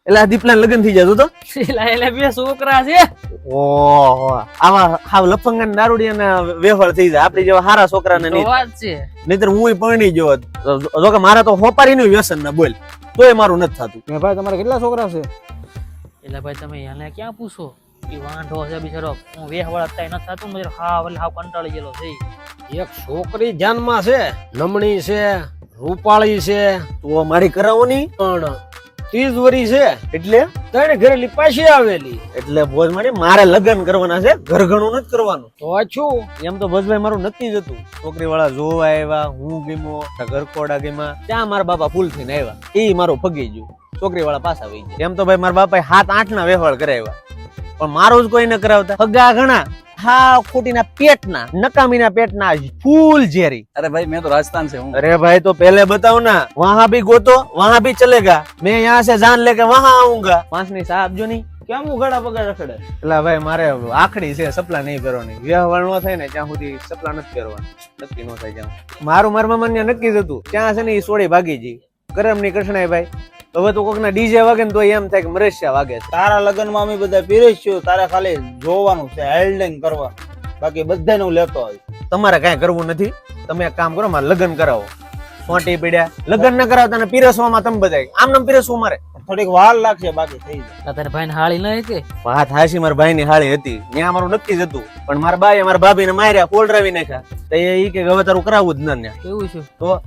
એટલે આ દીપલા લગ્ન થઈ જતું તો એટલે બે છોકરા છે. ઓહો આવા હાવ લફંગન દારૂડિયા વેફળ થઈ જાય આપડી જેવા હારા છોકરાને તો નહીં વાત છે. નહીતર હું પરણી ગયો હોત. જો કે મારા તો હોપારીનું વ્યસન ના બોલ તોય મારું નથી થતું. ભાઈ તમારે કેટલા છોકરા છે? એટલે ભાઈ તમે એને ક્યાં પૂછો એ વાંઢો છે બિચારો. હું વેહ વળતતા નથી થતું ને હાવ એટલે હાવ કંટાળી ગયેલો છે. એક છોકરી ધ્યાનમાં છે, નમણી છે, રૂપાળી છે, તો મારી કરાવો નહીં પણ 30 વર્ષ છે, એટલે તને ઘરેલી પાછી આવેલી. એટલે ભોજ મારી મારે લગ્ન કરવાના છે, ઘર ઘણું નથી કરવાનું. તો છું એમ તો ભોજભાઈ મારું નક્કી જ હતું. છોકરી વાળા જોવા આવ્યા, હું ગીમો, ઘરકોડા ગીમા, ત્યાં મારા બાપા ફૂલ થઈને આવ્યા. એ મારું ફગી ગયું. છોકરી વાળા પાછા વહી ગયા. એમ તો ભાઈ મારા બાપાએ 7-8 ના વેફળ કરાવ્યા, પણ મારું જ કોઈ ન કરાવતા. ફગા ઘણા હા ખોટીના પેટના નકામીના પેટના ફૂલ ઝેરી. अरे भाई मैं तो राजस्थान से हूँ। अरे भाई तो पहले बताओ ना, वहाँ भी गोतो वहाँ भी चलेगा, मैं यहाँ से जान लेके वहाँ आऊंगा. પાંચની સાહેબ જો નહીં કેમ ઉગાડા પગાડ રખડે. એટલે ભાઈ મારે આખડી છે, સપલા નહીં કરવાની. વ્યવહાર ન થાય ને ત્યાં સુધી સપલા નથી કરવાના. નક્કી ન થાય ત્યાં મારું મારા મામાને નક્કી જ હતું. ત્યાં છે ને એ સોળી ભાગી જઈ કરમ ની કૃષ્ણાય ભાઈ. હવે તો કોક ના ડીજે વાગે ને તો એમ થાય કે મરેશિયા વાગે છે. તારા લગ્ન માં અમે બધા પીરસ્યું, તારે ખાલી જોવાનું છે, હેલ્ડિંગ કરવાનું, બાકી બધાનું લેતો હોય. તમારે કઈ કરવું નથી. તમે એક કામ કરો, મારે લગ્ન કરાવો. ફોટી પીડ્યા લગ્ન ન કરાવતા ને પીરસવામાં તમે બધા આમ નામ પીરસવું મારે થોડીક વાર લાગશે, બાકી થઈ જાય. તારે ભાઈ ને હાળી નહીં કે વાત હાશી મારા ભાઈ ની હાળી હતી, ત્યાં મારું નક્કી જ હતું. પણ મારા બાઈ મારા ભાભી ને માર્યા, કોલ ડરાવી નાખ્યા. તો એ કે હવે તારું કરાવવું જ ન. કેવું છે તો